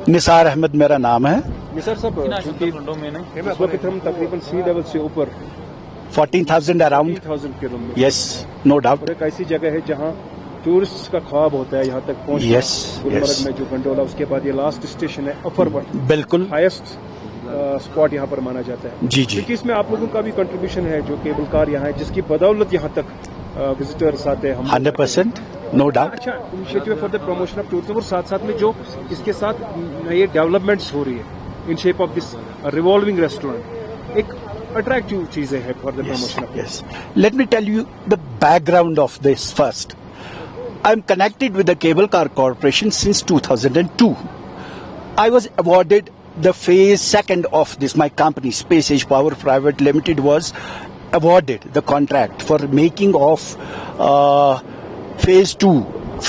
निसार अहमद मेरा नाम है। निसार साहब, इस वक्त हम तकरीबन सी लेवल से ऊपर 14,000 अराउंड 14,000 के रूम में, यस नो डाउट। एक ऐसी जगह है जहाँ टूरिस्ट का ख्वाब होता है यहाँ तक पहुँचना। Yes, Gulmarg yes. में जो गंडोला, उसके बाद ये लास्ट स्टेशन है अफरवट, बिल्कुल हाईएस्ट स्पॉट यहाँ पर माना जाता है। जी जी। क्योंकि इसमें आप लोगों का भी कंट्रीब्यूशन है, जो केबल कार यहाँ है, जिसकी बदौलत यहाँ तक विजिटर्स आते हैं। 100% नो डाउट। अच्छा initiative for the promotion of tourism, और साथ साथ में जो इसके साथ नए डेवलपमेंट्स हो रही है in shape of this revolving restaurant, एक अट्रैक्टिव चीजें है for the promotion of. Yes. Let me tell you the background of this first. I'm connected with the Cable Car Corporation since 2002. I was awarded the phase second of this. My company, Space Age Power Private Limited, was awarded the contract for making of phase 2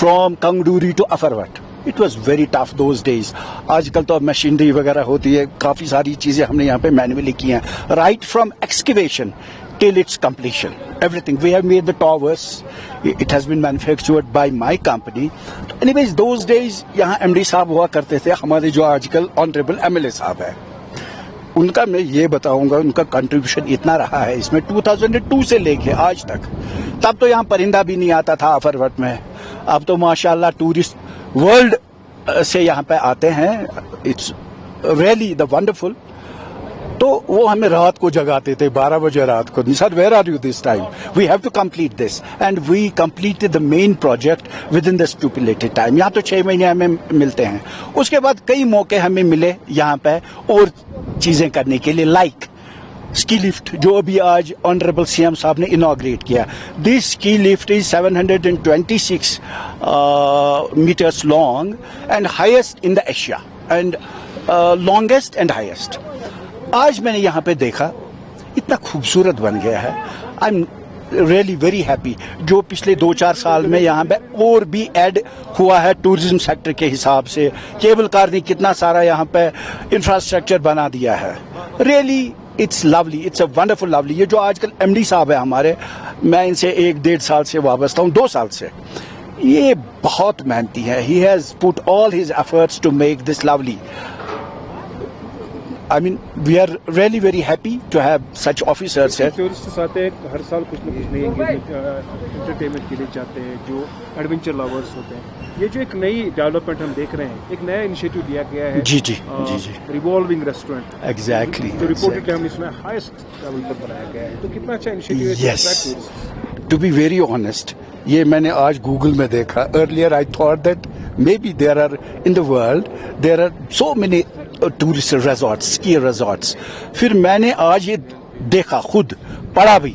from Kangduri to Afarvat. It was very tough those days. आजकल तो अब machinery वगैरह होती है, काफी सारी चीजें हमने यहाँ पे मैन्युअली की हैं. Right from excavation till its completion, everything. We have made the towers. It has been manufactured by my company. Anyways, those days यहाँ MD साहब हुआ करते थे, हमारे जो आजकल ऑनरेबल MLA साहब है. उनका मैं ये बताऊंगा, उनका कंट्रीब्यूशन इतना रहा है इसमें 2002 से लेके आज तक. तब तो यहाँ परिंदा भी नहीं आता था अफरवट में. अब तो माशाल्लाह टूरिस्ट वर्ल्ड से यहाँ पे आते हैं. It's really the wonderful. तो वो हमें रात को जगाते थे 12 बजे रात को. Sir where are you this time, we have to complete this, and we completed the main project within the stipulated time. यहाँ तो 6 महीने हमें मिलते हैं. उसके बाद कई मौके हमें मिले यहाँ पे और चीजें करने के लिए, लाइक स्की लिफ्ट जो अभी आज ऑनरेबल सीएम साहब ने इनॉग्रेट किया. This ski lift is 726 metres long and highest in the Asia, and longest and highest. आज मैंने यहाँ पे देखा, इतना खूबसूरत बन गया है. I am really very happy. जो पिछले 2-4 साल में यहाँ पे और भी ऐड हुआ है टूरिज्म सेक्टर के हिसाब से. केबल कार ने कितना सारा यहाँ पे इंफ्रास्ट्रक्चर बना दिया है. Really it's lovely, it's a wonderful lovely. ये जो आजकल एमडी साहब है हमारे, मैं इनसे 1-1.5 साल से वाबस्ता हूँ, 2 साल से. ये बहुत मेहनती है. He has put all his efforts to make this lovely. I mean, we are really very happy to have such officers here. Tourist आते हैं हर साल, कुछ न कुछ नई एंटरटेनमेंट के लिए जाते हैं, जो एडवेंचर लवर्स होते हैं. ये जो एक नई डेवलपमेंट हम देख रहे हैं, एक नया इनिशिएटिव लिया गया है. जी जी जी जी. Revolving restaurant. Exactly. जो रिपोर्टेड हम इसमें हाईएस्ट लेवल पर बनाया गया है. तो कितना अच्छा इनिशिएटिव है. Yes. To be very honest, ये मैंने आज गूगल में देखा. Earlier I thought that maybe there are in the world there are so many tourist resorts, ski resorts. फिर मैंने आज ये देखा, खुद पढ़ा भी.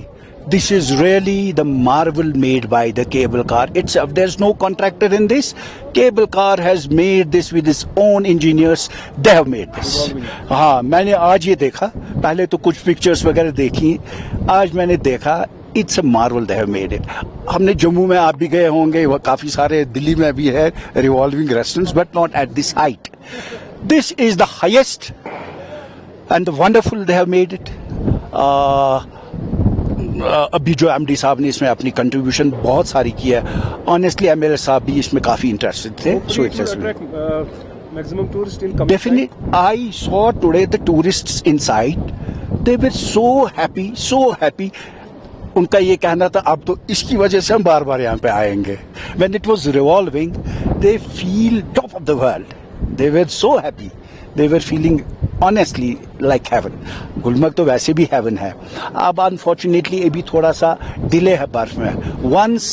This is really the marvel made by the cable car itself. There is no contractor in this. Cable car has made this with his own engineers. They have made this. हाँ, मैंने आज ये देखा. पहले तो कुछ पिक्चर्स वगैरह देखी, आज मैंने देखा. It's a Marvel, they have made it. हमने जम्मू में, आप भी गए होंगे, वह काफी सारे, दिल्ली में भी है revolving restaurants, but not at this height. This is the highest and the wonderful they have made it. अभी जो एमडी साहब ने इसमें अपनी कंट्रीब्यूशन बहुत सारी की है. ऑनेस्टली एमएलए साहब भी इसमें काफी इंटरेस्टेड थे. So it has maximum tourists in definitely. I saw today the tourists inside. They were so happy. उनका ये कहना था, अब तो इसकी वजह से हम बार बार यहाँ पे आएंगे. When it was revolving, they feel top of the world. They were so happy. They were feeling honestly like heaven. Gulmarg तो वैसे भी heaven है. अब unfortunately अभी थोड़ा सा डिले है बर्फ में. Once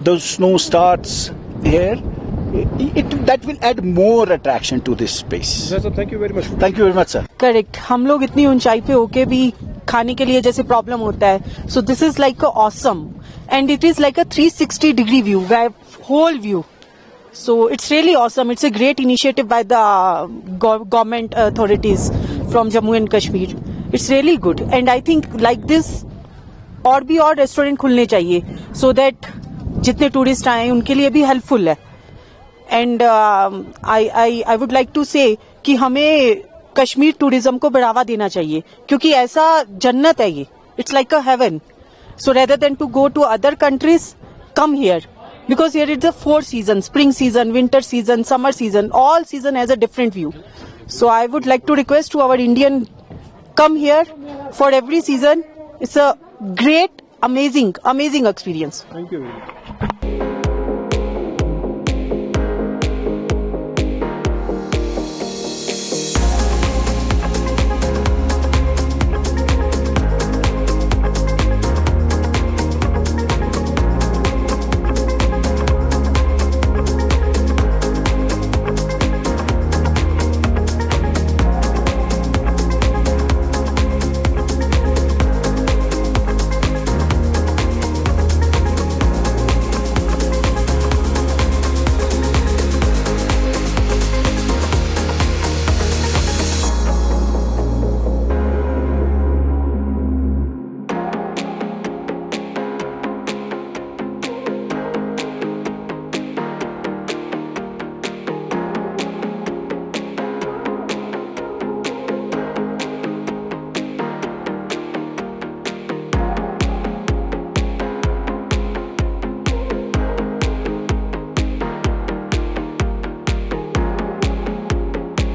the snow starts here, that will add more attraction to this space. Sir, thank you very much. Thank you very much, sir. Correct. हम लोग इतनी ऊंचाई पे होके भी खाने के लिए जैसे प्रॉब्लम होता है. So this is like a awesome, and it is like a 360-degree view, whole view. So it's really awesome. It's a great initiative by the government authorities from Jammu and Kashmir. It's really good, and I think like this और भी और restaurant खुलने चाहिए, so that जितने tourist आए उनके लिए भी हेल्पफुल है. And I would like to say कि हमें कश्मीर टूरिज्म को बढ़ावा देना चाहिए, क्योंकि ऐसा जन्नत है ये. It's like a heaven. So rather than to go to other countries, come here. because here it's the 4 seasons: spring season, winter season, summer season. All season has a different view. So I would like to request to our Indian, come here for every season. It's a great, amazing experience. Thank you very much.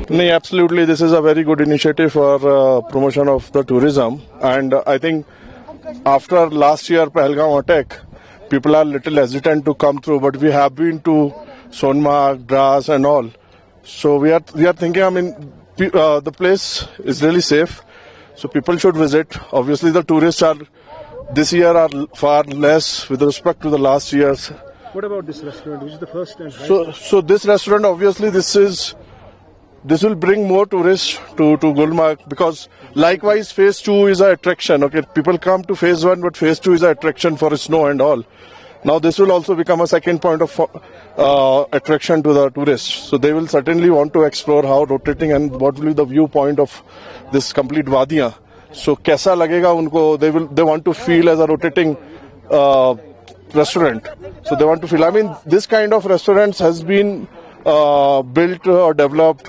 No, absolutely. This is a very good initiative for promotion of the tourism. And I think after last year Pahalgam attack, people are little hesitant to come through. But we have been to Sonmarg, Dras and all. So we are thinking, I mean, the place is really safe. So people should visit. Obviously the tourists are this year are far less with respect to the last years. What about this restaurant, which is the first and So this restaurant, obviously this will bring more tourists to Gulmarg, because likewise phase 2 is an attraction. Okay, people come to phase 1, but phase 2 is an attraction for snow and all. Now this will also become a second point of attraction to the tourists. So they will certainly want to explore how rotating and what will be the viewpoint of this complete Wadiyan. So kaisa lagega unko, they want to feel as a rotating restaurant. So they want to feel, I mean, this kind of restaurants has been built or developed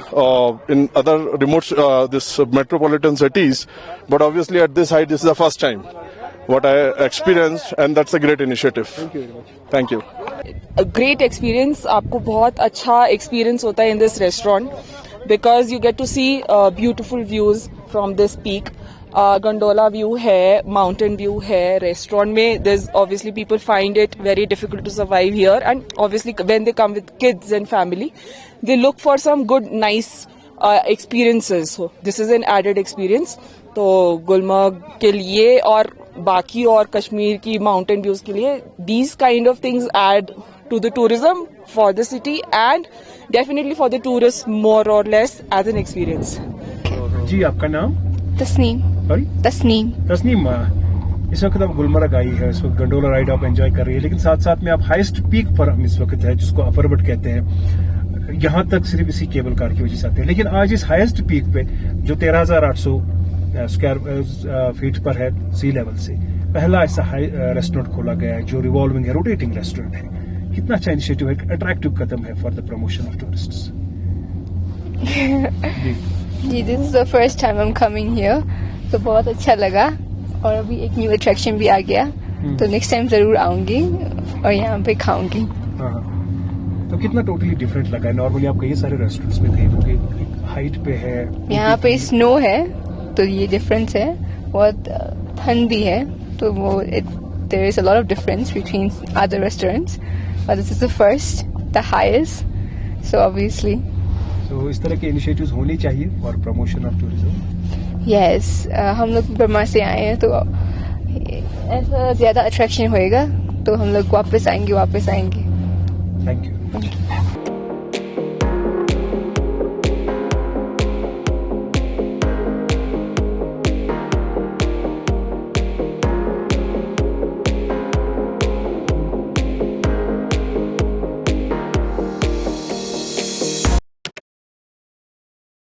in other remote this metropolitan cities, but obviously at this height this is the first time what I experienced, and that's a great initiative. Thank you very much. Thank you. A great experience. आपको बहुत अच्छा experience होता है in this restaurant because you get to see beautiful views from this peak. Gondola view है, mountain view है, restaurant में there's obviously people find it very difficult to survive here, and obviously when they come with kids and family they look for some good nice experiences. So this is an added experience. तो गुलमर्ग के लिए और बाकी और कश्मीर की mountain views के लिए these kind of things add to the tourism for the city and definitely for the tourists more or less as an experience. जी, आपका नाम? तस्नीम। सॉरी? तस्नीम। तस्नीम, इस वक्त आप गुलमर्ग आई है, इस वक्त गंडोला राइड आप एंजॉय कर रही है, लेकिन साथ साथ में आप हाईएस्ट पीक पर हम इस वक्त है, जिसको अफरवट कहते हैं। यहाँ तक सिर्फ इसी केबल कार की वजह से आते हैं, लेकिन आज इस हाईएस्ट पीक पे जो 13,800 स्क्वायर फीट पर है सी लेवल से, पहला ऐसा रेस्टोरेंट खोला गया है जो रिवॉल्विंग है, रोटेटिंग रेस्टोरेंट है। कितना अच्छा इनिशिएटिव है, अट्रैक्टिव कदम है for the promotion of tourists. जी, this is the first time I am coming here, तो बहुत अच्छा लगा और अभी एक न्यू अट्रैक्शन भी आ गया, तो नेक्स्ट टाइम जरूर आऊंगी और यहाँ पे खाऊंगी। तो कितना टोटली डिफरेंट लगा है? नॉर्मली आप कई सारे रेस्टोरेंट्स में गए होंगे, हाइट पे है, यहाँ पे स्नो है तो ये डिफरेंस है, बहुत ठंड भी है, तो वो there is a lot of difference between other restaurants, but this is the first, the highest, so obviously तो इस तरह के इनिशिएटिव्स होने चाहिए for promotion of tourism. Yes, हम लोग बर्मा से आए हैं तो ऐसा ज्यादा अट्रैक्शन होएगा तो हम लोग वापस आएंगे। Thank you.